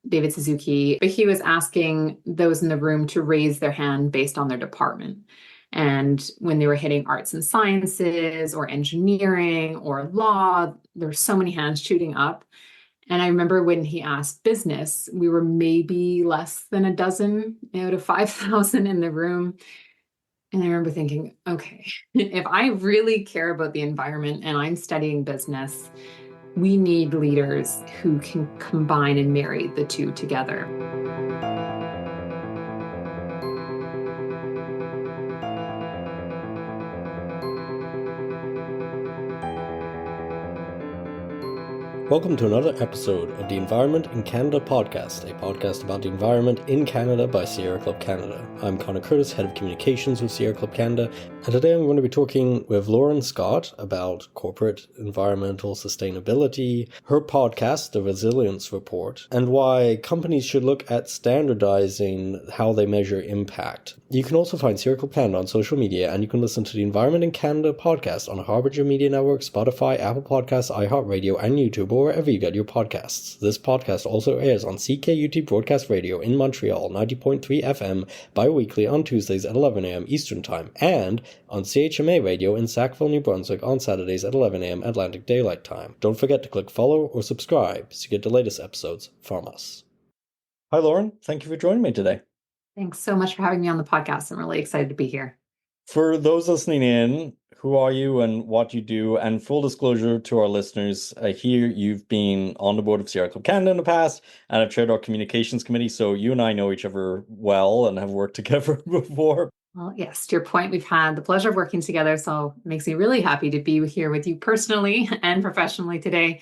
David Suzuki, but he was asking those in the room to raise their hand based on their department. And when they were hitting arts and sciences or engineering or law, there were so many hands shooting up. And I remember when he asked business, we were maybe less than a dozen out of 5,000 in the room. And I remember thinking, okay, if I really care about the environment and I'm studying business, we need leaders who can combine and marry the two together. Welcome to another episode of the Environment in Canada podcast, a podcast about the environment in Canada by Sierra Club Canada. I'm Connor Curtis, Head of Communications with Sierra Club Canada, and today I'm going to be talking with Lauren Scott about corporate environmental sustainability, her podcast, The Resilience Report, and why companies should look at standardizing how they measure impact. You can also find Sierra Club Canada on social media, and you can listen to the Environment in Canada podcast on Harbinger Media Network, Spotify, Apple Podcasts, iHeartRadio, and YouTube, or wherever you get your podcasts. This podcast also airs on CKUT Broadcast Radio in Montreal, 90.3 FM, bi-weekly on Tuesdays at 11 a.m. Eastern Time, and on CHMA Radio in Sackville, New Brunswick on Saturdays at 11 a.m. Atlantic Daylight Time. Don't forget to click follow or subscribe so you get the latest episodes from us. Hi Lauren, thank you for joining me today. Thanks so much for having me on the podcast. I'm really excited to be here. For those listening in, who are you and what you do? And full disclosure to our listeners, here you've been on the board of Sierra Club Canada in the past and have chaired our communications committee. So you and I know each other well and have worked together before. Well, yes, to your point, we've had the pleasure of working together. So it makes me really happy to be here with you personally and professionally today.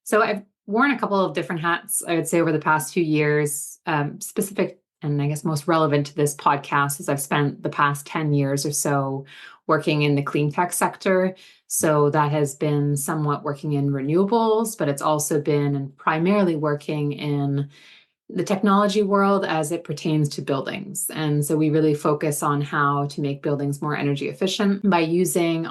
So I've worn a couple of different hats, I would say, over the past few years, specific and I guess most relevant to this podcast is I've spent the past 10 years or so working in the clean tech sector. So that has been somewhat working in renewables, but it's also been primarily working in the technology world as it pertains to buildings. And so we really focus on how to make buildings more energy efficient by using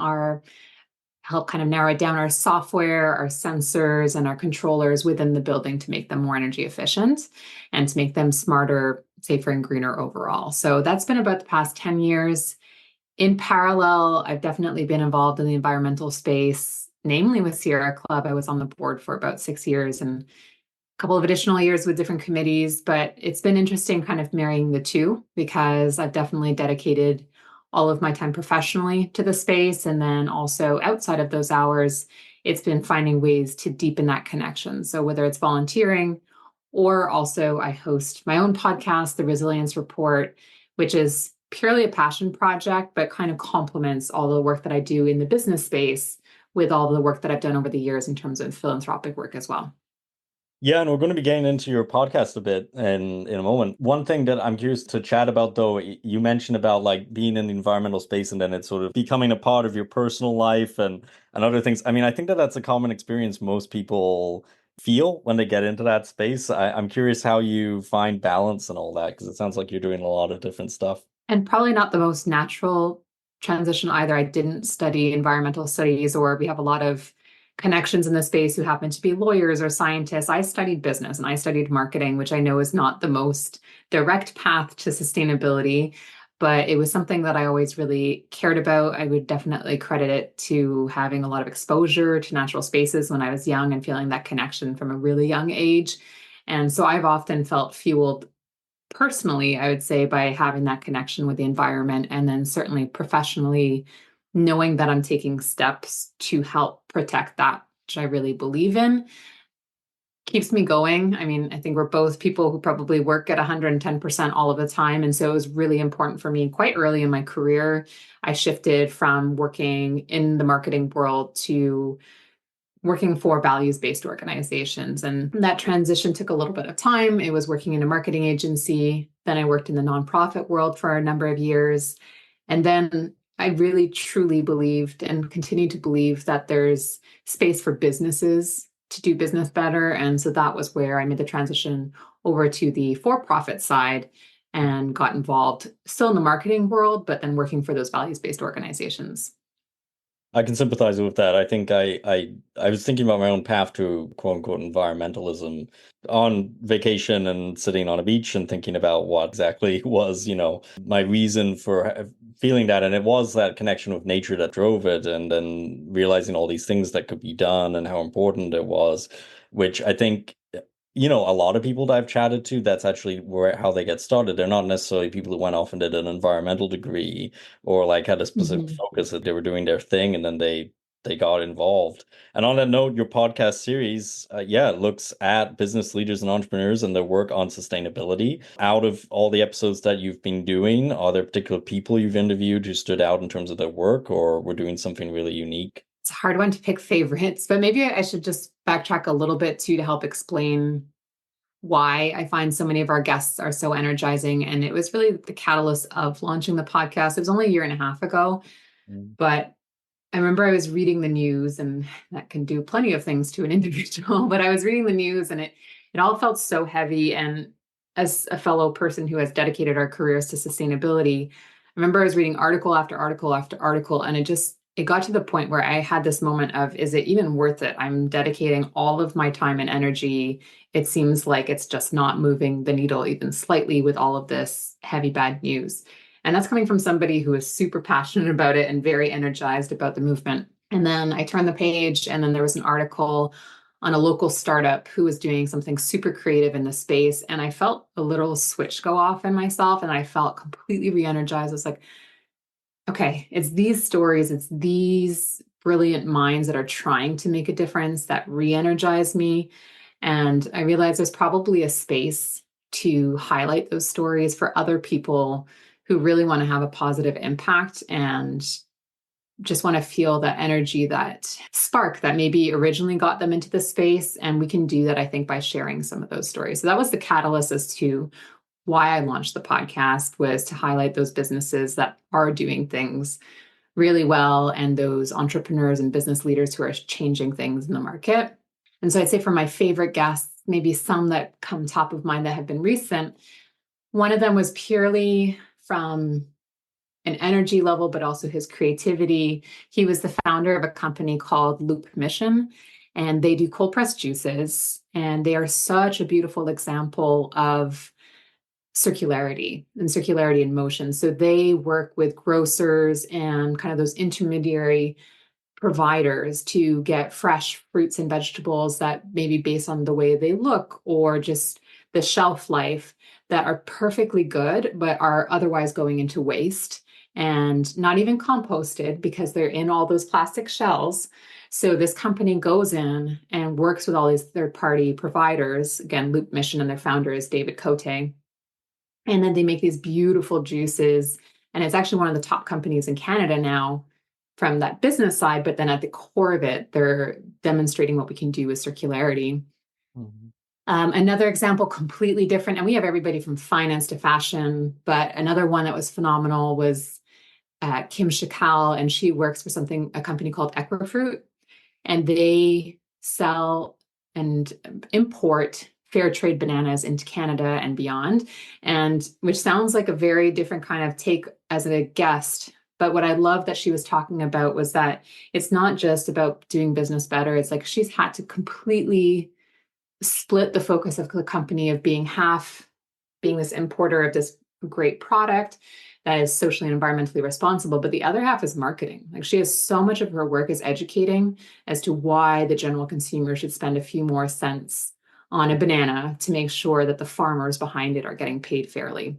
help kind of narrow down our software, our sensors, and our controllers within the building to make them more energy efficient and to make them smarter, safer, and greener overall. So that's been about the past 10 years. In parallel, I've definitely been involved in the environmental space, namely with Sierra Club. I was on the board for about 6 years and a couple of additional years with different committees, but it's been interesting kind of marrying the two because I've definitely dedicated all of my time professionally to the space. And then also outside of those hours, it's been finding ways to deepen that connection. So whether it's volunteering or also I host my own podcast, The Resilience Report, which is purely a passion project, but kind of complements all the work that I do in the business space with all the work that I've done over the years in terms of philanthropic work as well. Yeah, and we're going to be getting into your podcast a bit in a moment. One thing that I'm curious to chat about, though, you mentioned about like being in the environmental space and then it's sort of becoming a part of your personal life and other things. I mean, I think that that's a common experience most people feel when they get into that space. I'm curious how you find balance and all that, because it sounds like you're doing a lot of different stuff. And probably not the most natural transition either. I didn't study environmental studies, or we have a lot of connections in the space who happen to be lawyers or scientists. I studied business and I studied marketing, which I know is not the most direct path to sustainability, but it was something that I always really cared about. I would definitely credit it to having a lot of exposure to natural spaces when I was young and feeling that connection from a really young age. And so I've often felt fueled personally, I would say, by having that connection with the environment, and then certainly professionally knowing that I'm taking steps to help protect that, which I really believe in, keeps me going. I mean, I think we're both people who probably work at 110% all of the time. And so it was really important for me quite early in my career. I shifted from working in the marketing world to working for values-based organizations. And that transition took a little bit of time. It was working in a marketing agency. Then I worked in the nonprofit world for a number of years. And then I really truly believed and continue to believe that there's space for businesses to do business better. And so that was where I made the transition over to the for-profit side and got involved still in the marketing world, but then working for those values-based organizations. I can sympathize with that. I think I was thinking about my own path to quote unquote environmentalism on vacation and sitting on a beach and thinking about what exactly was, my reason for feeling that. And it was that connection with nature that drove it, and then realizing all these things that could be done and how important it was, which I think a lot of people that I've chatted to, that's actually how they get started. They're not necessarily people who went off and did an environmental degree or like had a specific Mhm. focus that they were doing their thing and then they got involved. And on that note, your podcast series, yeah, it looks at business leaders and entrepreneurs and their work on sustainability. Out of all the episodes that you've been doing, are there particular people you've interviewed who stood out in terms of their work or were doing something really unique? It's a hard one to pick favorites, but maybe I should just backtrack a little bit too to help explain why I find so many of our guests are so energizing. And it was really the catalyst of launching the podcast. It was only a year and a half ago, Mm. but I remember I was reading the news, and that can do plenty of things to an individual, but I was reading the news and it all felt so heavy. And as a fellow person who has dedicated our careers to sustainability, I remember I was reading article after article after article, and it got to the point where I had this moment of, is it even worth it? I'm dedicating all of my time and energy. It seems like it's just not moving the needle even slightly with all of this heavy bad news. And that's coming from somebody who is super passionate about it and very energized about the movement. And then I turned the page, and then there was an article on a local startup who was doing something super creative in the space. And I felt a little switch go off in myself, and I felt completely re energized. I was like, okay, it's these stories, it's these brilliant minds that are trying to make a difference that re energize me. And I realized there's probably a space to highlight those stories for other people who really want to have a positive impact and just want to feel that energy, that spark that maybe originally got them into the space. And we can do that, I think, by sharing some of those stories. So that was the catalyst as to why I launched the podcast, was to highlight those businesses that are doing things really well and those entrepreneurs and business leaders who are changing things in the market. And so I'd say for my favorite guests, maybe some that come top of mind that have been recent, one of them was purely from an energy level, but also his creativity. He was the founder of a company called Loop Mission, and they do cold pressed juices. And they are such a beautiful example of circularity and circularity in motion. So they work with grocers and kind of those intermediary providers to get fresh fruits and vegetables that maybe based on the way they look or just the shelf life that are perfectly good but are otherwise going into waste and not even composted because they're in all those plastic shells. So this company goes in and works with all these third-party providers, again, Loop Mission, and their founder is David Cote. And then they make these beautiful juices. And it's actually one of the top companies in Canada now from that business side. But then at the core of it, they're demonstrating what we can do with circularity. Mhm. Another example, completely different. And we have everybody from finance to fashion. But another one that was phenomenal was Kim Shakal. And she works for a company called Equifruit. And they sell and import fair trade bananas into Canada and beyond, and which sounds like a very different kind of take as a guest. But what I love that she was talking about was that it's not just about doing business better. It's like she's had to completely split the focus of the company of being half being this importer of this great product that is socially and environmentally responsible, but the other half is marketing. Like she has so much of her work is educating as to why the general consumer should spend a few more cents on a banana to make sure that the farmers behind it are getting paid fairly.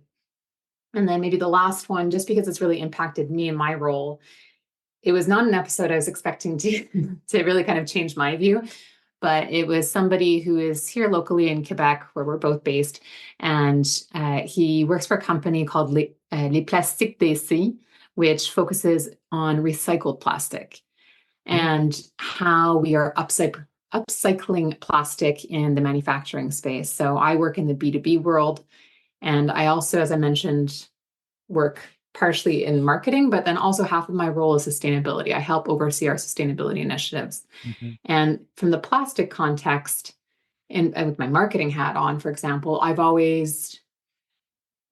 And then maybe the last one, just because it's really impacted me in my role, it was not an episode I was expecting to to really kind of change my view, but it was somebody who is here locally in Quebec, where we're both based. And he works for a company called Les Plastiques DC, which focuses on recycled plastic and how we are upcycling plastic in the manufacturing space. So I work in the B2B world. And I also, as I mentioned, work partially in marketing, but then also half of my role is sustainability. I help oversee our sustainability initiatives. Mhm. And from the plastic context, and with my marketing hat on, for example, I've always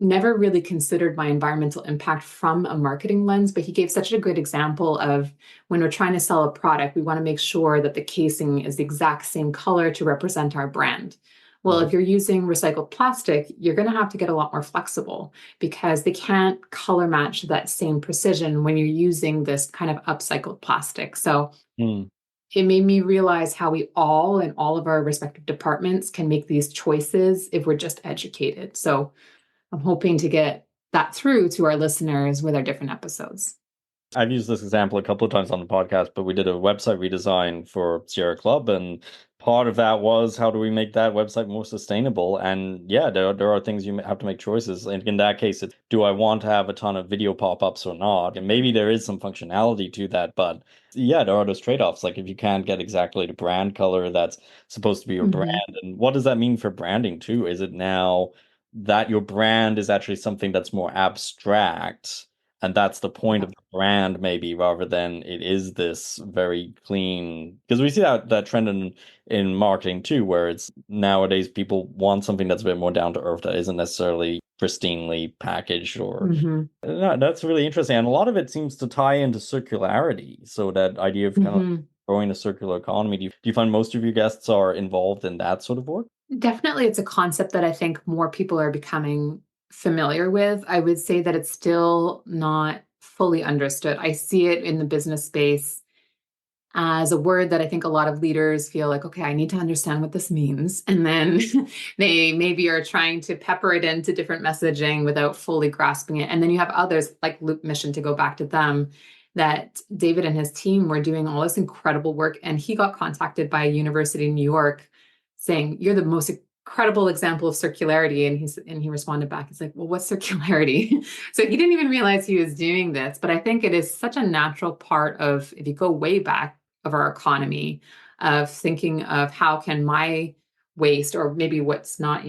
never really considered my environmental impact from a marketing lens, but he gave such a good example of when we're trying to sell a product, we want to make sure that the casing is the exact same color to represent our brand. Well, if you're using recycled plastic, you're going to have to get a lot more flexible because they can't color match that same precision when you're using this kind of upcycled plastic. So Mm. it made me realize how we all in all of our respective departments can make these choices if we're just educated. So I'm hoping to get that through to our listeners with our different episodes. I've used this example a couple of times on the podcast, but we did a website redesign for Sierra Club, and part of that was how do we make that website more sustainable? And yeah, there are things you have to make choices. And in that case, it's do I want to have a ton of video pop-ups or not? And maybe there is some functionality to that, but yeah, there are those trade-offs. Like if you can't get exactly the brand color that's supposed to be your brand, Mm-hmm. and what does that mean for branding too? Is it now that your brand is actually something that's more abstract? And that's the point of Yeah. the brand, maybe, rather than it is this very clean. Because we see that trend in marketing too, where it's nowadays people want something that's a bit more down to earth that isn't necessarily pristinely packaged or Mm-hmm. that's really interesting. And a lot of it seems to tie into circularity. So that idea of kind of Mm-hmm. growing a circular economy. Do you find most of your guests are involved in that sort of work? Definitely, it's a concept that I think more people are becoming familiar with. I would say that it's still not fully understood. I see it in the business space as a word that I think a lot of leaders feel like, okay, I need to understand what this means. And then they maybe are trying to pepper it into different messaging without fully grasping it. And then you have others like Loop Mission, to go back to them, that David and his team were doing all this incredible work. And he got contacted by a university in New York saying, you're the most incredible example of circularity. And he responded back, he's like, well, what's circularity? So he didn't even realize he was doing this. But I think it is such a natural part of, if you go way back, of our economy, of thinking of how can my waste, or maybe what's not,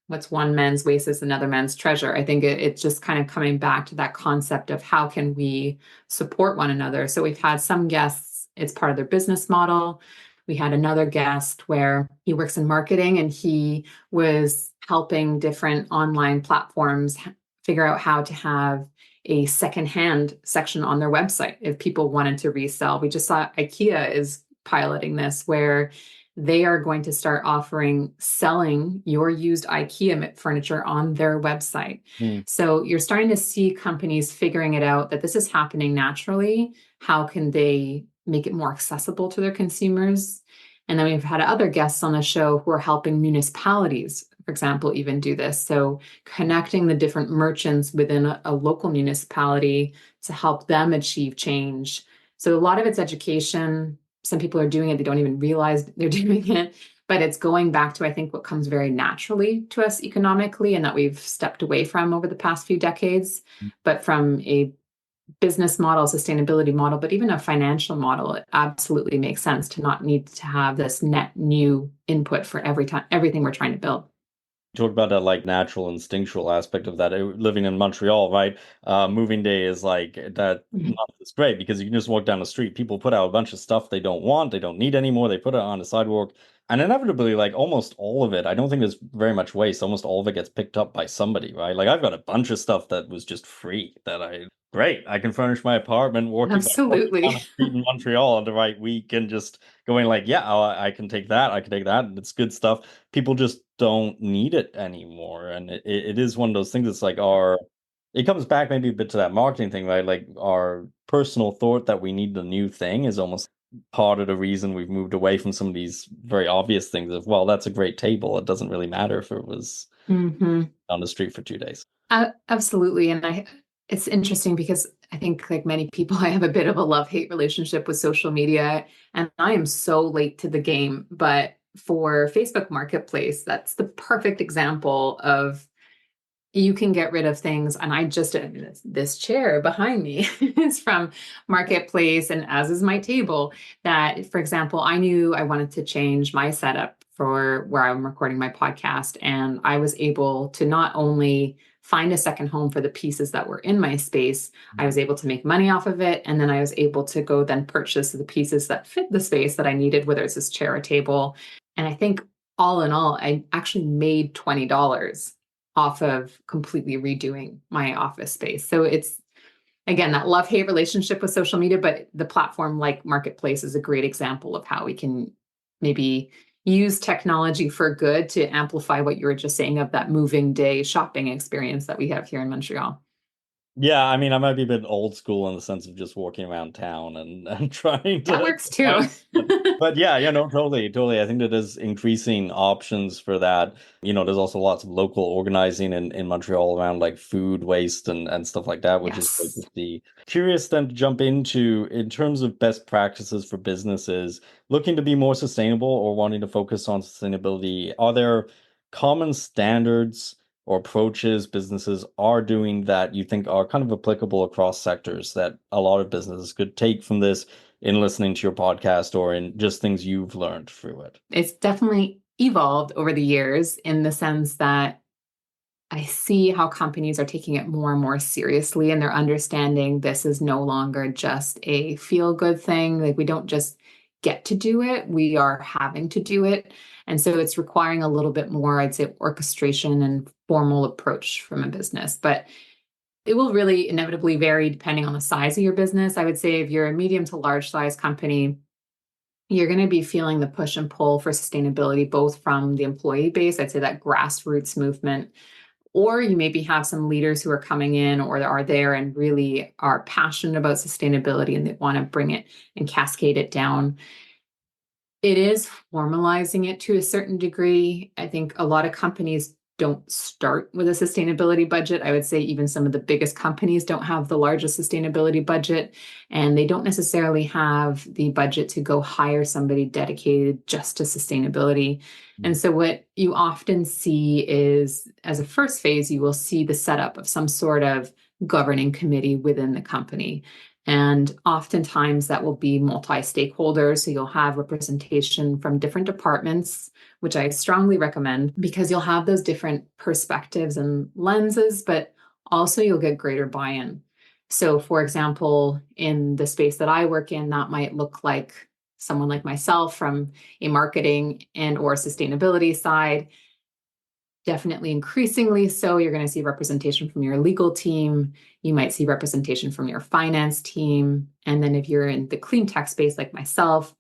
what's one man's waste is another man's treasure. I think it's just kind of coming back to that concept of how can we support one another. So we've had some guests, it's part of their business model. We had another guest where he works in marketing and he was helping different online platforms figure out how to have a secondhand section on their website if people wanted to resell. We just saw IKEA is piloting this, where they are going to start offering selling your used IKEA furniture on their website. Mm. So you're starting to see companies figuring it out that this is happening naturally. How can they make it more accessible to their consumers? And then we've had other guests on the show who are helping municipalities, for example, even do this. So connecting the different merchants within a local municipality to help them achieve change. So a lot of it's education. Some people are doing it, they don't even realize they're doing it, but it's going back to, I think, what comes very naturally to us economically and that we've stepped away from over the past few decades. But from a business model, sustainability model, but even a financial model, it absolutely makes sense to not need to have this net new input for everything we're trying to build. Talk about that like natural instinctual aspect of that. Living in Montreal, right? Moving day is like that. Mhm. It's great because you can just walk down the street. People put out a bunch of stuff they don't want, they don't need anymore. They put it on the sidewalk, and inevitably, like almost all of it. I don't think there's very much waste. Almost all of it gets picked up by somebody, right? Like I've got a bunch of stuff that was just free that great. I can furnish my apartment walking down Absolutely. the street in Montreal on the right week and just going like, yeah, I can take that. I can take that. And it's good stuff. People just don't need it anymore. And it is one of those things. It's like it comes back maybe a bit to that marketing thing, right? Like our personal thought that we need the new thing is almost part of the reason we've moved away from some of these very obvious things of, well, that's a great table. It doesn't really matter if it was Hmm. on the street for 2 days. Absolutely. And it's interesting because I think, like many people, I have a bit of a love-hate relationship with social media, and I am so late to the game. But for Facebook Marketplace, that's the perfect example of, you can get rid of things. And this chair behind me is from Marketplace, and as is my table. That, for example, I knew I wanted to change my setup for where I'm recording my podcast. And I was able to not only find a second home for the pieces that were in my space, I was able to make money off of it. And then I was able to go then purchase the pieces that fit the space that I needed, whether it's this chair or table. And I think all in all, I actually made $20 off of completely redoing my office space. So it's, again, that love-hate relationship with social media, but the platform like Marketplace is a great example of how we can maybe use technology for good to amplify what you were just saying of that moving day shopping experience that we have here in Montreal. Yeah, I mean, I might be a bit old school in the sense of just walking around town and trying That to works too. find, but yeah, no, totally, totally. I think that there's increasing options for that. There's also lots of local organizing in Montreal around like food waste and stuff like that, which is great to Yes. see. Curious then to jump into in terms of best practices for businesses looking to be more sustainable or wanting to focus on sustainability. Are there common standards or approaches businesses are doing that you think are kind of applicable across sectors that a lot of businesses could take from this in listening to your podcast or in just things you've learned through it? It's definitely evolved over the years in the sense that I see how companies are taking it more and more seriously, and they're understanding this is no longer just a feel good thing. Like, we don't just get to do it, we are having to do it. And so it's requiring a little bit more, I'd say, orchestration and formal approach from a business. But it will really inevitably vary depending on the size of your business. I would say if you're a medium to large size company, you're going to be feeling the push and pull for sustainability, both from the employee base, I'd say that grassroots movement, or you maybe have some leaders who are coming in or are there and really are passionate about sustainability and they want to bring it and cascade it down. It is formalizing it to a certain degree. I think a lot of companies don't start with a sustainability budget. I would say even some of the biggest companies don't have the largest sustainability budget, and they don't necessarily have the budget to go hire somebody dedicated just to sustainability. And so what you often see is, as a first phase, you will see the setup of some sort of governing committee within the company. And oftentimes that will be multi-stakeholders. So you'll have representation from different departments, which I strongly recommend because you'll have those different perspectives and lenses, but also you'll get greater buy-in. So for example, in the space that I work in, that might look like someone like myself from a marketing and or sustainability side. Definitely increasingly so, you're going to see representation from your legal team. You might see representation from your finance team. And then if you're in the clean tech space like myself,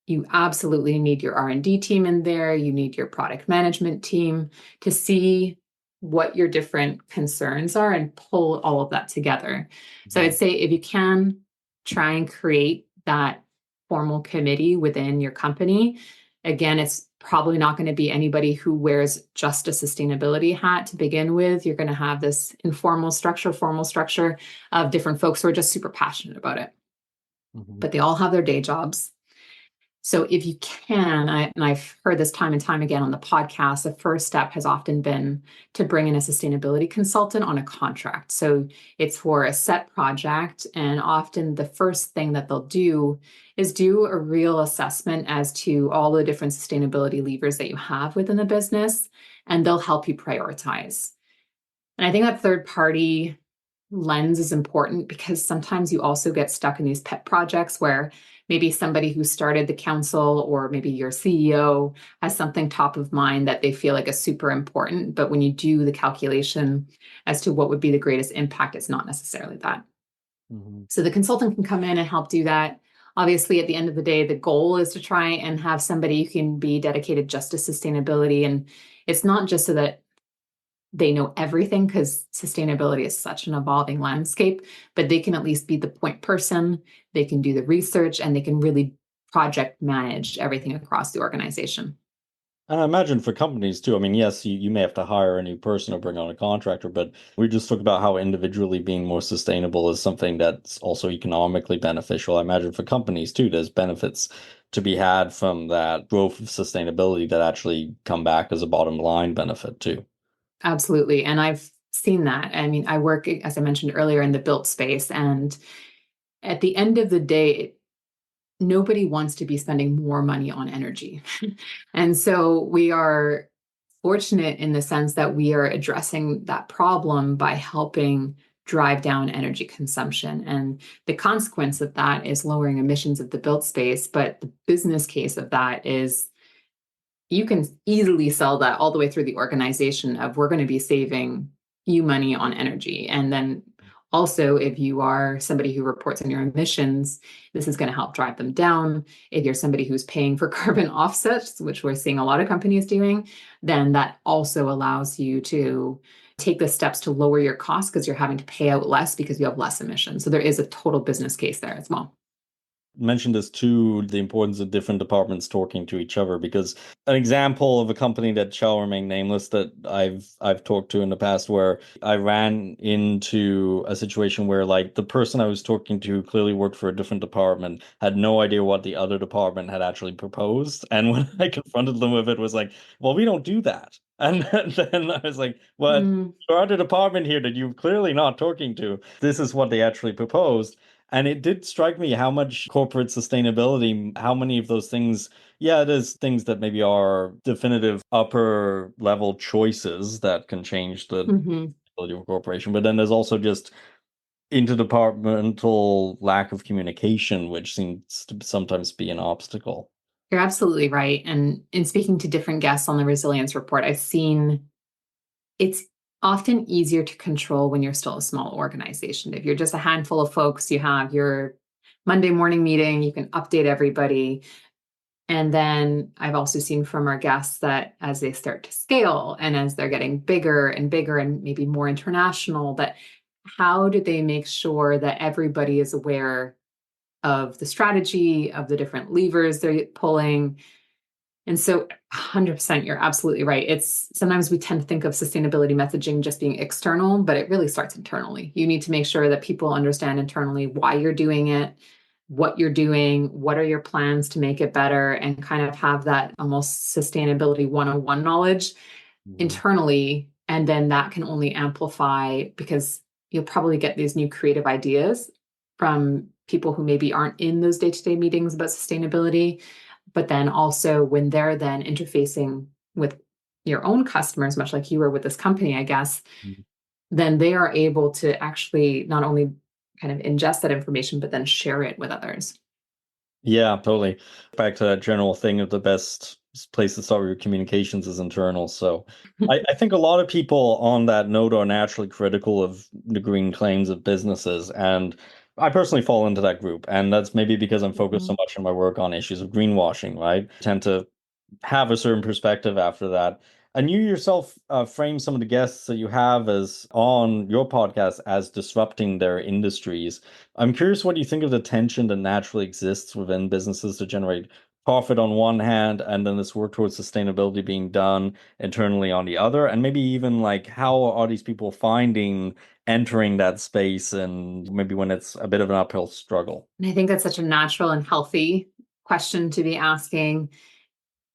you absolutely need your R&D team in there. You need your product management team to see what your different concerns are and pull all of that together. So I'd say if you can try and create that formal committee within your company, again, it's probably not going to be anybody who wears just a sustainability hat to begin with. You're going to have this informal structure, formal structure of different folks who are just super passionate about it. But they all have their day jobs. So if you can, and I've heard this time and time again on the podcast, the first step has often been to bring in a sustainability consultant on a contract. So it's for a set project. And often the first thing that they'll do is do a real assessment as to all the different sustainability levers that you have within the business, and they'll help you prioritize. And I think that third party lens is important because sometimes you also get stuck in these pet projects where maybe somebody who started the council or maybe your CEO has something top of mind that they feel like is super important. But when you do the calculation as to what would be the greatest impact, it's not necessarily that. So the consultant can come in and help do that. Obviously, at the end of the day, the goal is to try and have somebody who can be dedicated just to sustainability. And it's not just so that they know everything, because sustainability is such an evolving landscape, but they can at least be the point person, they can do the research, and they can really project manage everything across the organization. And I imagine for companies too, I mean, yes, you may have to hire a new person or bring on a contractor, but we just talked about how individually being more sustainable is something that's also economically beneficial. I imagine for companies too, there's benefits to be had from that growth of sustainability that actually come back as a bottom line benefit too. Absolutely. And I've seen that. I mean, I work, as I mentioned earlier, in the built space. And at the end of the day, nobody wants to be spending more money on energy. And so we are fortunate in the sense that we are addressing that problem by helping drive down energy consumption. And the consequence of that is lowering emissions of the built space. But the business case of that is you can easily sell that all the way through the organization of we're going to be saving you money on energy. And then also, if you are somebody who reports on your emissions, this is going to help drive them down. If you're somebody who's paying for carbon offsets, which we're seeing a lot of companies doing, then that also allows you to take the steps to lower your costs because you're having to pay out less because you have less emissions. So there is a total business case there as well. Mentioned this too, the importance of different departments talking to each other, because an example of a company that shall remain nameless that I've talked to in the past, where I ran into a situation where like the person I was talking to clearly worked for a different department, had no idea what the other department had actually proposed, and when I confronted them with it, was like, well, we don't do that. And then I was like, well, your other department here that you're clearly not talking to, this is what they actually proposed. And it did strike me how much corporate sustainability, how many of those things, yeah, there's things that maybe are definitive upper level choices that can change the ability of a corporation. But then there's also just interdepartmental lack of communication, which seems to sometimes be an obstacle. You're absolutely right. And in speaking to different guests on the resilience report, I've seen it's often easier to control when you're still a small organization. If you're just a handful of folks, you have your Monday morning meeting, you can update everybody. And then I've also seen from our guests that as they start to scale and as they're getting bigger and maybe more international, that how do they make sure that everybody is aware of the strategy, of the different levers they're pulling? And so 100%, you're absolutely right. It's sometimes we tend to think of sustainability messaging just being external, but it really starts internally. You need to make sure that people understand internally why you're doing it, what you're doing, what are your plans to make it better, and kind of have that almost sustainability 101 knowledge internally. And then that can only amplify because you'll probably get these new creative ideas from people who maybe aren't in those day-to-day meetings about sustainability. But then also when they're then interfacing with your own customers, much like you were with this company, I guess, then they are able to actually not only kind of ingest that information, but then share it with others. Yeah, totally. Back to that general thing of the best place to start with your communications is internal. So I think a lot of people on that note are naturally critical of the green claims of businesses. And I personally fall into that group. And that's maybe because I'm focused so much in my work on issues of greenwashing, right? I tend to have a certain perspective after that. And you yourself frame some of the guests that you have as on your podcast as disrupting their industries. I'm curious what you think of the tension that naturally exists within businesses to generate profit on one hand, and then this work towards sustainability being done internally on the other, and maybe even like how are these people finding entering that space, and maybe when it's a bit of an uphill struggle. And I think that's such a natural and healthy question to be asking.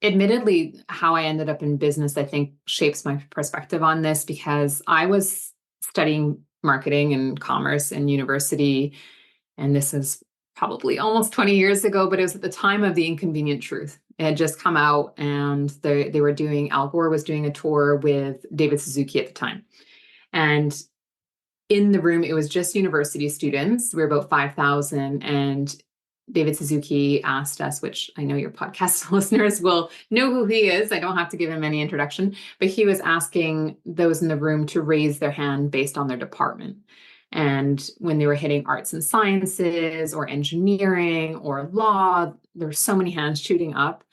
Admittedly, how I ended up in business, I think, shapes my perspective on this because I was studying marketing and commerce in university. And this is probably almost 20 years ago, but it was at the time of The Inconvenient Truth. It had just come out, and they were doing, Al Gore was doing a tour with David Suzuki at the time. And in the room, it was just university students. We were about 5,000. And David Suzuki asked us, which I know your podcast listeners will know who he is. I don't have to give him any introduction, but he was asking those in the room to raise their hand based on their department. And when they were hitting arts and sciences or engineering or law, there were so many hands shooting up.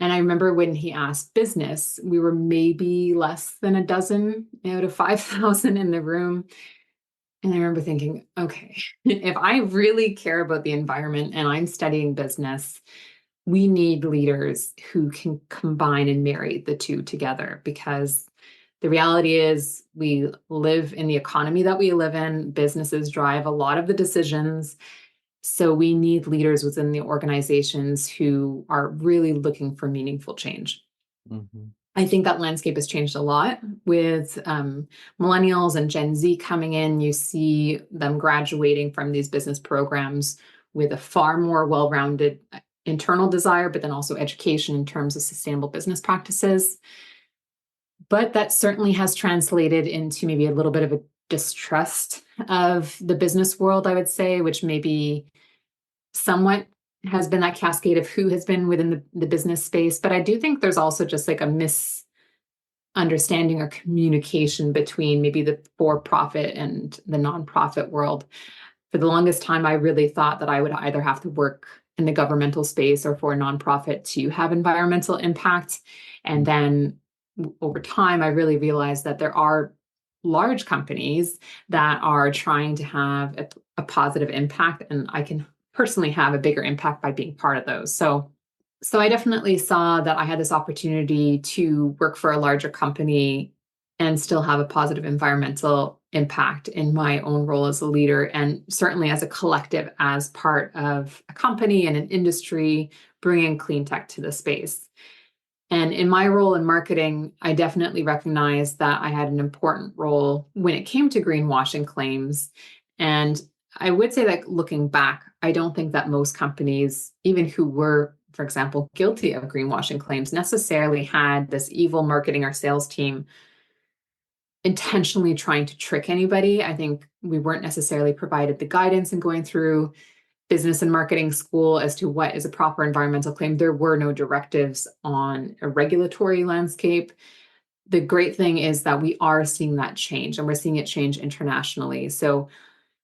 And I remember when he asked business, we were maybe less than a dozen out of 5,000 in the room. And I remember thinking, okay, if I really care about the environment and I'm studying business, we need leaders who can combine and marry the two together, because the reality is we live in the economy that we live in. Businesses drive a lot of the decisions. So we need leaders within the organizations who are really looking for meaningful change. I think that landscape has changed a lot with millennials and Gen Z coming in. You see them graduating from these business programs with a far more well-rounded internal desire, but then also education in terms of sustainable business practices. But that certainly has translated into maybe a little bit of a distrust of the business world, I would say, which may be somewhat has been that cascade of who has been within the business space. But I do think there's also just like a misunderstanding or communication between maybe the for-profit and the nonprofit world. For the longest time, I really thought that I would either have to work in the governmental space or for a nonprofit to have environmental impact. And then over time, I really realized that there are large companies that are trying to have a positive impact, and I can personally have a bigger impact by being part of those. So I definitely saw that I had this opportunity to work for a larger company and still have a positive environmental impact in my own role as a leader, and certainly as a collective, as part of a company and an industry bringing clean tech to the space. And in my role in marketing, I definitely recognized that I had an important role when it came to greenwashing claims. And I would say that looking back, I don't think that most companies, even who were, for example, guilty of greenwashing claims, necessarily had this evil marketing or sales team intentionally trying to trick anybody. I think we weren't necessarily provided the guidance in going through business and marketing school as to what is a proper environmental claim. There were no directives on a regulatory landscape. The great thing is that we are seeing that change, and we're seeing it change internationally. So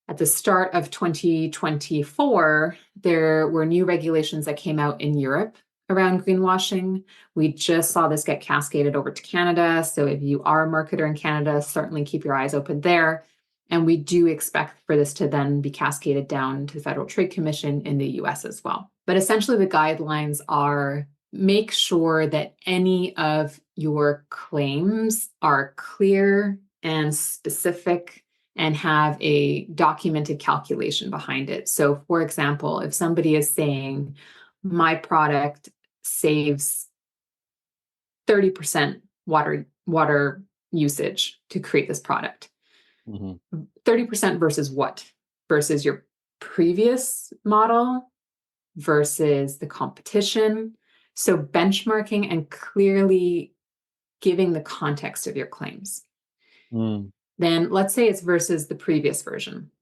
at the start of 2024, there were new regulations that came out in Europe around greenwashing. We just saw this get cascaded over to Canada. So if you are a marketer in Canada, certainly keep your eyes open there. And we do expect for this to then be cascaded down to the Federal Trade Commission in the US as well. But essentially, the guidelines are make sure that any of your claims are clear and specific and have a documented calculation behind it. So, for example, if somebody is saying, my product saves 30% water usage to create this product. 30% versus what? Versus your previous model versus the competition. So benchmarking and clearly giving the context of your claims. Then let's say it's versus the previous version.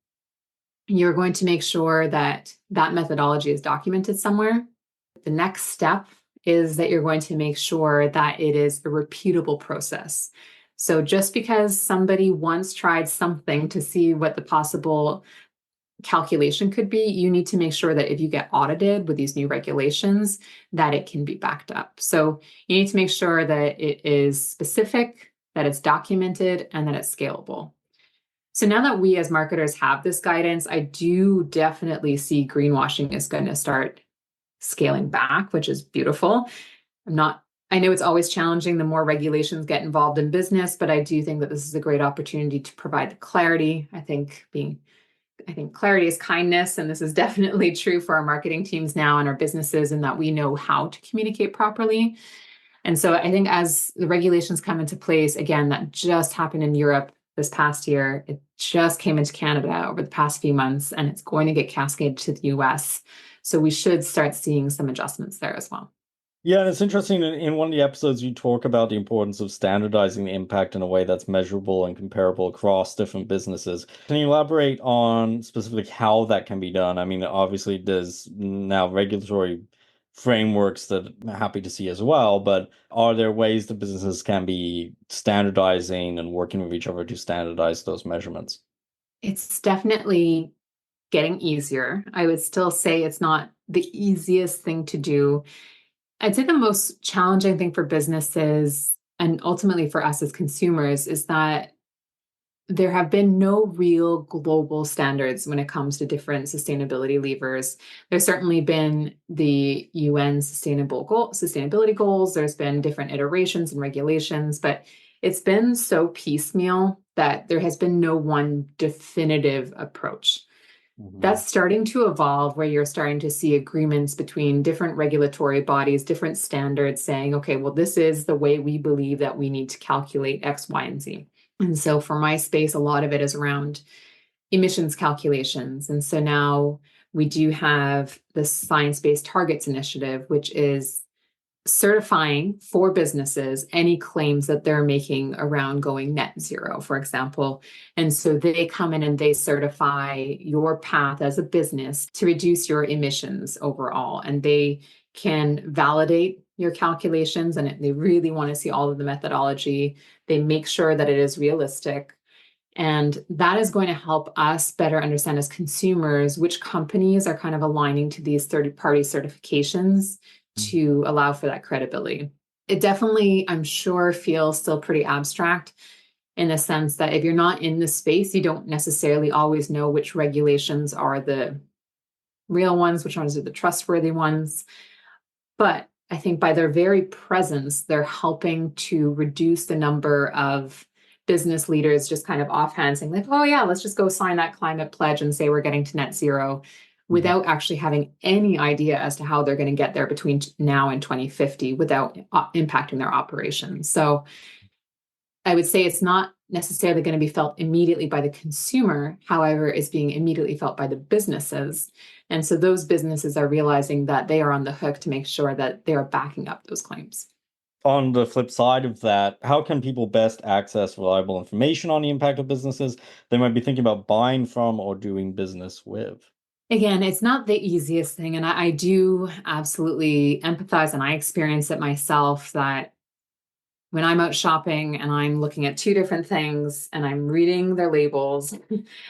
You're going to make sure that that methodology is documented somewhere. The next step is that you're going to make sure that it is a repeatable process. So just because somebody once tried something to see what the possible calculation could be, you need to make sure that if you get audited with these new regulations, that it can be backed up. So you need to make sure that it is specific, that it's documented, and that it's scalable. So now that we as marketers have this guidance, I do definitely see greenwashing is going to start scaling back, which is beautiful. I know it's always challenging the more regulations get involved in business, but I do think that this is a great opportunity to provide the clarity. I think clarity is kindness, and this is definitely true for our marketing teams now and our businesses, in that we know how to communicate properly. And so I think as the regulations come into place, again, that just happened in Europe this past year, it just came into Canada over the past few months, and it's going to get cascaded to the US. So we should start seeing some adjustments there as well. Yeah, and it's interesting, in one of the episodes, you talk about the importance of standardizing the impact in a way that's measurable and comparable across different businesses. Can you elaborate on specifically how that can be done? I mean, obviously, there's now regulatory frameworks that I'm happy to see as well, but are there ways that businesses can be standardizing and working with each other to standardize those measurements? It's definitely getting easier. I would still say it's not the easiest thing to do. I'd say the most challenging thing for businesses and ultimately for us as consumers is that there have been no real global standards when it comes to different sustainability levers. There's certainly been the UN sustainability goals. There's been different iterations and regulations, but it's been so piecemeal that there has been no one definitive approach. That's starting to evolve, where you're starting to see agreements between different regulatory bodies, different standards saying, okay, well, this is the way we believe that we need to calculate X, Y, and Z. And so for my space, a lot of it is around emissions calculations. And so now we do have the Science-Based Targets Initiative, which is certifying for businesses any claims that they're making around going net zero, for example. And so they come in and they certify your path as a business to reduce your emissions overall. And they can validate your calculations, and they really want to see all of the methodology. They make sure that it is realistic. And that is going to help us better understand as consumers which companies are kind of aligning to these third-party certifications to allow for that credibility. It definitely, I'm sure, feels still pretty abstract in the sense that if you're not in the space, you don't necessarily always know which regulations are the real ones, which ones are the trustworthy ones. But I think by their very presence, they're helping to reduce the number of business leaders just kind of offhand saying like, oh yeah, let's just go sign that climate pledge and say we're getting to net zero without actually having any idea as to how they're going to get there between now and 2050 without impacting their operations. So I would say it's not necessarily going to be felt immediately by the consumer. However, it's being immediately felt by the businesses. And so those businesses are realizing that they are on the hook to make sure that they are backing up those claims. On the flip side of that, how can people best access reliable information on the impact of businesses they might be thinking about buying from or doing business with? Again, it's not the easiest thing. And I do absolutely empathize, and I experience it myself, that when I'm out shopping and I'm looking at two different things and I'm reading their labels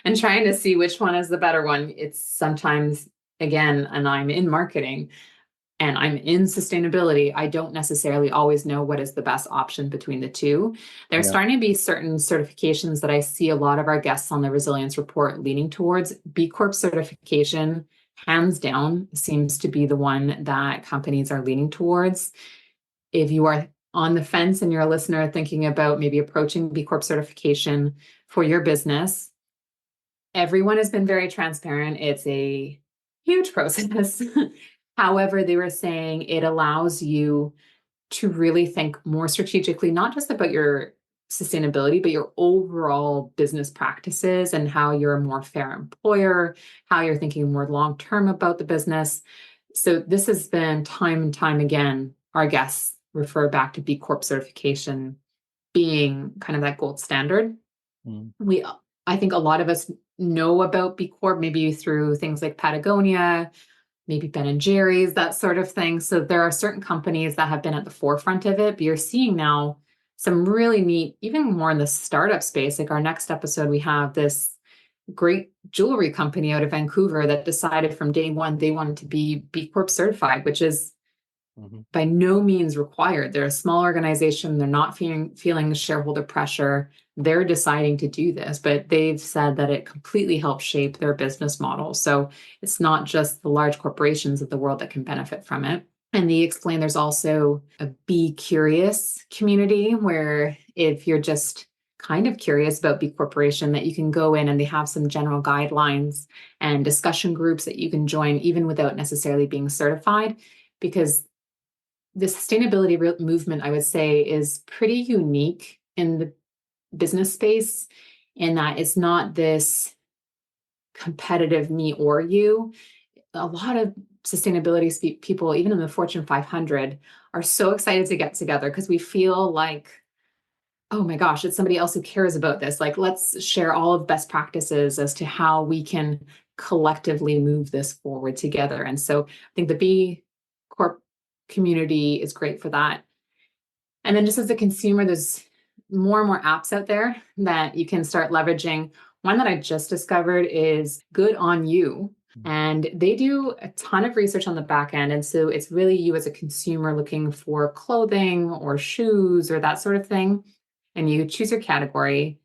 and trying to see which one is the better one, it's sometimes, again, and I'm in marketing and I'm in sustainability, I don't necessarily always know what is the best option between the two. There's starting to be certain certifications that I see a lot of our guests on the Resilience Report leaning towards. B Corp certification, hands down, seems to be the one that companies are leaning towards. If you are on the fence and you're a listener thinking about maybe approaching B Corp certification for your business, everyone has been very transparent. It's a huge process. However, they were saying it allows you to really think more strategically, not just about your sustainability, but your overall business practices and how you're a more fair employer, how you're thinking more long-term about the business. So this has been time and time again, our guests refer back to B Corp certification being kind of that gold standard. I think a lot of us know about B Corp, maybe through things like Patagonia, maybe Ben and Jerry's, that sort of thing. So there are certain companies that have been at the forefront of it, but you're seeing now some really neat, even more in the startup space. Like our next episode, we have this great jewelry company out of Vancouver that decided from day one they wanted to be B Corp certified, which is by no means required. They're a small organization. They're not feeling shareholder pressure. They're deciding to do this, but they've said that it completely helps shape their business model. So it's not just the large corporations of the world that can benefit from it. And they explain there's also a Be Curious community where if you're just kind of curious about B Corporation, that you can go in and they have some general guidelines and discussion groups that you can join even without necessarily being certified, because the sustainability movement, I would say, is pretty unique in the business space in that it's not this competitive me or you. A lot of sustainability people, even in the Fortune 500, are so excited to get together because we feel like, oh my gosh, it's somebody else who cares about this. Like, let's share all of best practices as to how we can collectively move this forward together. And so I think the B Corp community is great for that. And then just as a consumer, there's more and more apps out there that you can start leveraging. One that I just discovered is Good On You. And they do a ton of research on the back end. And so it's really you as a consumer looking for clothing or shoes or that sort of thing. And you choose your category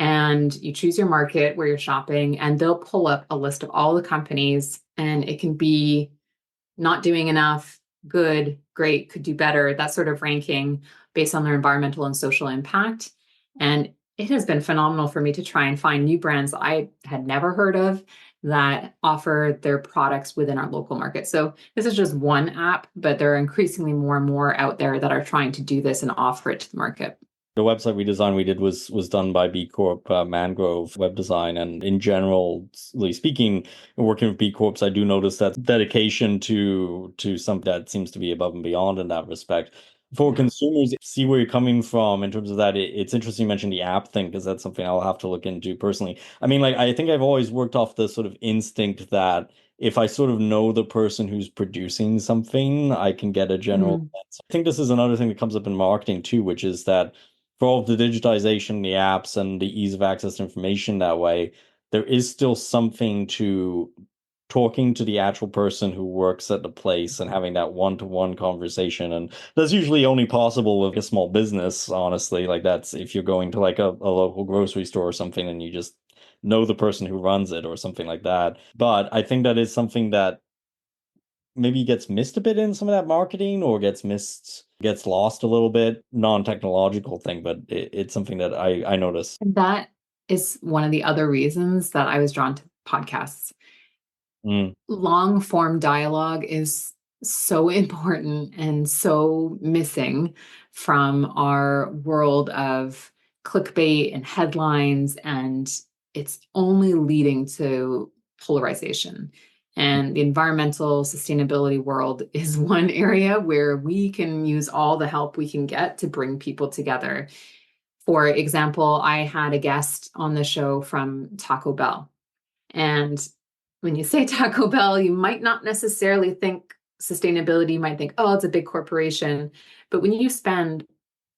and you choose your market where you're shopping, and they'll pull up a list of all the companies, and it can be not doing enough, good, great, could do better, that sort of ranking based on their environmental and social impact. And it has been phenomenal for me to try and find new brands I had never heard of that offer their products within our local market. So this is just one app, but there are increasingly more and more out there that are trying to do this and offer it to the market. The website we did was done by B Corp Mangrove Web Design, and in general speaking, working with B Corps, I do notice that dedication to something that seems to be above and beyond in that respect. For consumers, see where you're coming from in terms of that. It's interesting you mentioned the app thing, because that's something I'll have to look into personally. I mean, like, I think I've always worked off the sort of instinct that if I sort of know the person who's producing something, I can get a general Mm. sense. I think this is another thing that comes up in marketing too, which is that for all of the digitization, the apps, and the ease of access to information that way, there is still something to talking to the actual person who works at the place and having that one-to-one conversation. And that's usually only possible with a small business, honestly. Like, that's if you're going to like a local grocery store or something and you just know the person who runs it or something like that. But I think that is something that maybe gets missed a bit in some of that marketing, or gets lost a little bit. Non-technological thing, but it's something that I notice. That is one of the other reasons that I was drawn to podcasts. Mm. Long form dialogue is so important and so missing from our world of clickbait and headlines, and it's only leading to polarization. And the environmental sustainability world is one area where we can use all the help we can get to bring people together. For example, I had a guest on the show from Taco Bell. And when you say Taco Bell, you might not necessarily think sustainability. You might think, oh, it's a big corporation. But when you spend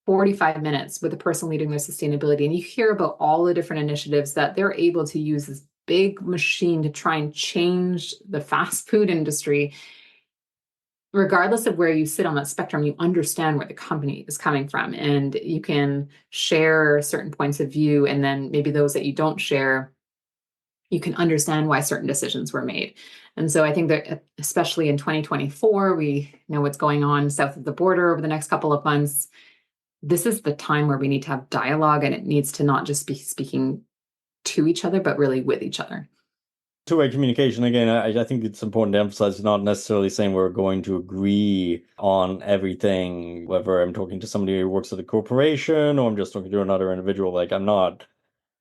45 minutes with a person leading their sustainability and you hear about all the different initiatives that they're able to use this big machine to try and change the fast food industry, regardless of where you sit on that spectrum, you understand where the company is coming from, and you can share certain points of view. And then maybe those that you don't share, you can understand why certain decisions were made. And so I think that especially in 2024, we know what's going on south of the border over the next couple of months. This is the time where we need to have dialogue, and it needs to not just be speaking to each other, but really with each other. Two-way communication, again, I think it's important to emphasize, not necessarily saying we're going to agree on everything, whether I'm talking to somebody who works at a corporation or I'm just talking to another individual. Like, I'm not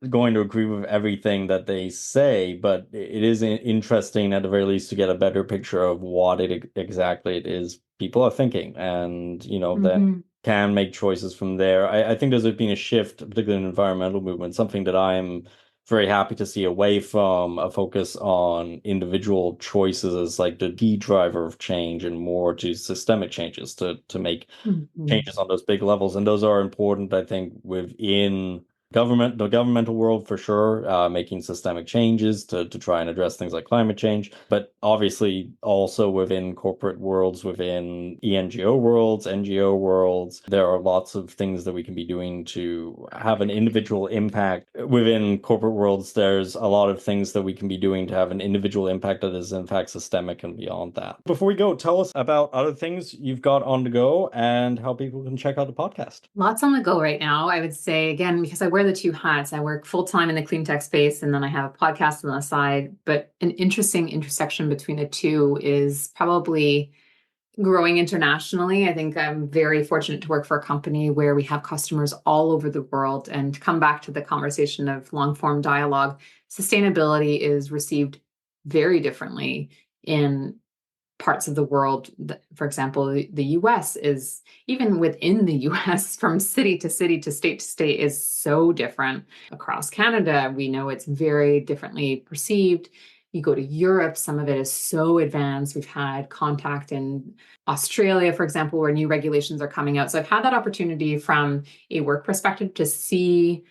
going to agree with everything that they say, but it is interesting at the very least to get a better picture of what exactly it is people are thinking, and then can make choices from there. I think there's been a shift, particularly in environmental movement, something that I'm very happy to see, away from a focus on individual choices as like the key driver of change, and more to systemic changes to make changes on those big levels. And those are important, I think, within the governmental world for sure, making systemic changes to try and address things like climate change, but obviously also within corporate worlds, within ENGO worlds, NGO worlds, there are lots of things that we can be doing to have an individual impact. Within corporate worlds, there's a lot of things that we can be doing to have an individual impact that is in fact systemic and beyond that. Before we go, tell us about other things you've got on the go and how people can check out the podcast. Lots on the go right now. I would say, again, because I wear the two hats. I work full time in the clean tech space, and then I have a podcast on the side. But an interesting intersection between the two is probably growing internationally. I think I'm very fortunate to work for a company where we have customers all over the world. And to come back to the conversation of long form dialogue, sustainability is received very differently in parts of the world. For example, the US is, even within the US, from city to city to state, is so different. Across Canada, we know it's very differently perceived. You go to Europe, some of it is so advanced. We've had contact in Australia, for example, where new regulations are coming out. So I've had that opportunity from a work perspective to see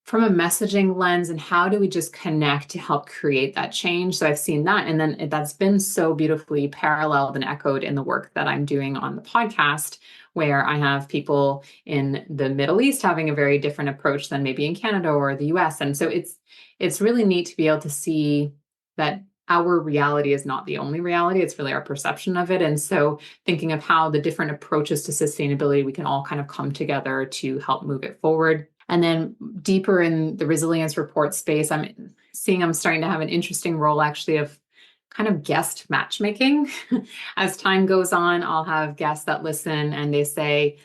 from a messaging lens, and how do we just connect to help create that change. So I've seen that, and then that's been so beautifully paralleled and echoed in the work that I'm doing on the podcast, where I have people in the Middle East having a very different approach than maybe in Canada or the US. And so it's really neat to be able to see that our reality is not the only reality. It's really our perception of it. And so thinking of how the different approaches to sustainability, we can all kind of come together to help move it forward. And then deeper in the resilience report space, I'm starting to have an interesting role actually of kind of guest matchmaking. As time goes on, I'll have guests that listen and they say,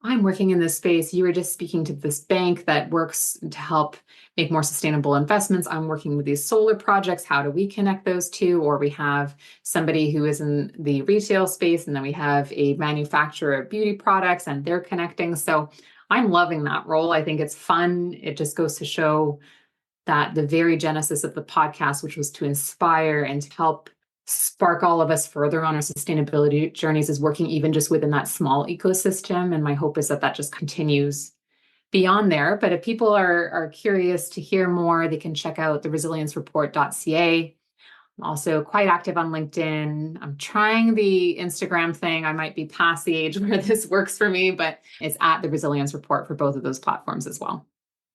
I'm working in this space. You were just speaking to this bank that works to help make more sustainable investments. I'm working with these solar projects. How do we connect those two? Or we have somebody who is in the retail space, and then we have a manufacturer of beauty products, and they're connecting. So I'm loving that role. I think it's fun. It just goes to show that the very genesis of the podcast, which was to inspire and to help spark all of us further on our sustainability journeys, is working even just within that small ecosystem. And my hope is that that just continues beyond there. But if people are curious to hear more, they can check out the resiliencereport.ca. I'm also quite active on LinkedIn. I'm trying the Instagram thing. I might be past the age where this works for me, but it's at the Resilience Report for both of those platforms as well.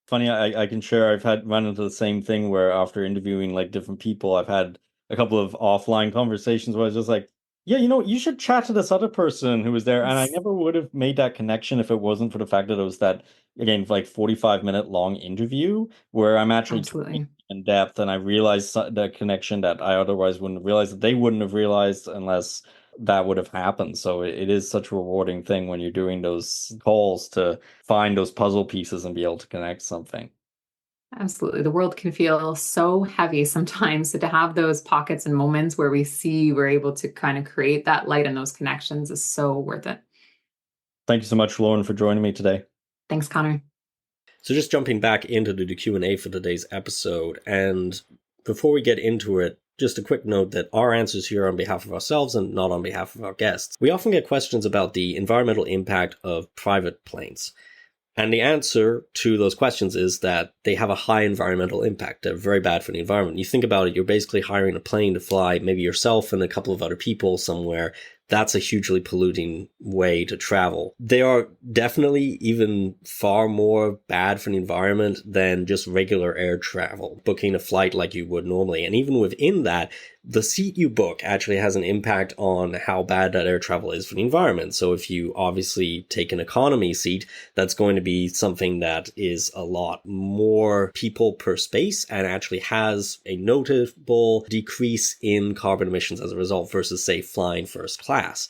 Funny, I can share. I've run into the same thing where after interviewing like different people, I've had a couple of offline conversations where I was just like, yeah, you should chat to this other person who was there. And I never would have made that connection if it wasn't for the fact that it was that, again, like 45-minute long interview where I'm actually talking in depth, and I realized the connection that I otherwise wouldn't have realized, that they wouldn't have realized unless that would have happened. So it is such a rewarding thing when you're doing those calls to find those puzzle pieces and be able to connect something. Absolutely. The world can feel so heavy sometimes. So to have those pockets and moments where we're able to kind of create that light and those connections is so worth it. Thank you so much, Lauren, for joining me today. Thanks, Connor. So just jumping back into the Q&A for today's episode, and before we get into it, just a quick note that our answers here are on behalf of ourselves and not on behalf of our guests. We often get questions about the environmental impact of private planes. And the answer to those questions is that they have a high environmental impact. They're very bad for the environment. You think about it, you're basically hiring a plane to fly maybe yourself and a couple of other people somewhere. That's a hugely polluting way to travel. They are definitely even far more bad for the environment than just regular air travel, booking a flight like you would normally. And even within that, the seat you book actually has an impact on how bad that air travel is for the environment. So if you obviously take an economy seat, that's going to be something that is a lot more people per space and actually has a notable decrease in carbon emissions as a result versus, say, flying first class.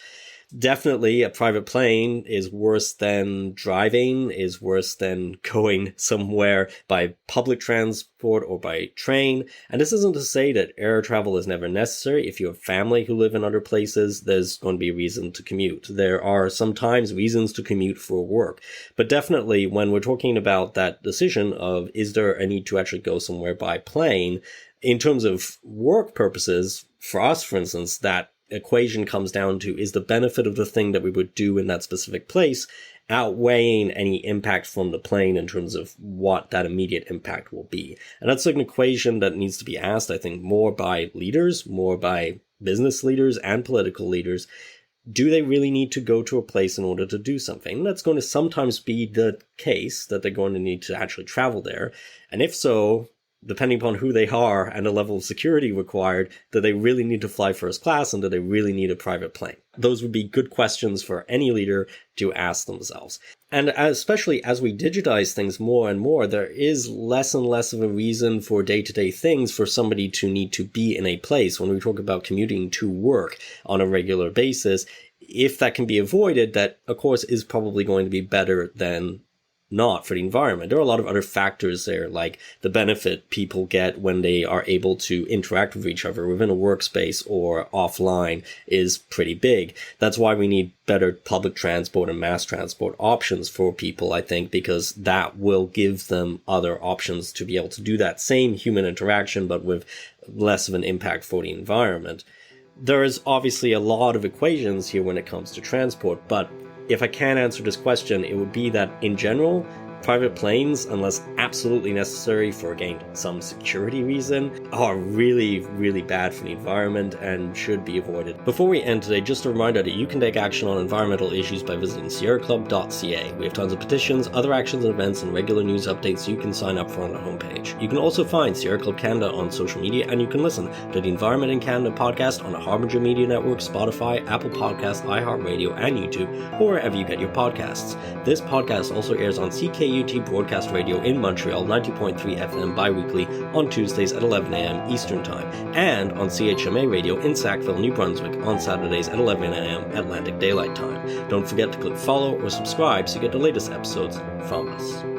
Definitely a private plane is worse than driving, is worse than going somewhere by public transport or by train. And this isn't to say that air travel is never necessary. If you have family who live in other places, there's going to be a reason to commute. There are sometimes reasons to commute for work. But definitely when we're talking about that decision of is there a need to actually go somewhere by plane, in terms of work purposes, for us, for instance, that equation comes down to is the benefit of the thing that we would do in that specific place outweighing any impact from the plane in terms of what that immediate impact will be. And that's like an equation that needs to be asked, I think, more by leaders, more by business leaders and political leaders. Do they really need to go to a place in order to do something? And that's going to sometimes be the case, that they're going to need to actually travel there. And if so, depending upon who they are and the level of security required, do they really need to fly first class and do they really need a private plane? Those would be good questions for any leader to ask themselves. And especially as we digitize things more and more, there is less and less of a reason for day-to-day things for somebody to need to be in a place. When we talk about commuting to work on a regular basis, if that can be avoided, that of course is probably going to be better than not for the environment. There are a lot of other factors there, like the benefit people get when they are able to interact with each other within a workspace or offline is pretty big. That's why we need better public transport and mass transport options for people, I think, because that will give them other options to be able to do that same human interaction, but with less of an impact for the environment. There is obviously a lot of equations here when it comes to transport, but if I can answer this question, it would be that in general, private planes, unless absolutely necessary for, again, some security reason, are really, really bad for the environment and should be avoided. Before we end today, just a reminder that you can take action on environmental issues by visiting sierraclub.ca. We have tons of petitions, other actions and events, and regular news updates you can sign up for on the homepage. You can also find Sierra Club Canada on social media, and you can listen to the Environment in Canada podcast on the Harbinger Media Network, Spotify, Apple Podcasts, iHeartRadio, and YouTube, or wherever you get your podcasts. This podcast also airs on CKUT CIUT Broadcast Radio in Montreal, 90.3 FM bi-weekly on Tuesdays at 11 a.m. Eastern Time, and on CHMA Radio in Sackville, New Brunswick on Saturdays at 11 a.m. Atlantic Daylight Time. Don't forget to click follow or subscribe so you get the latest episodes from us.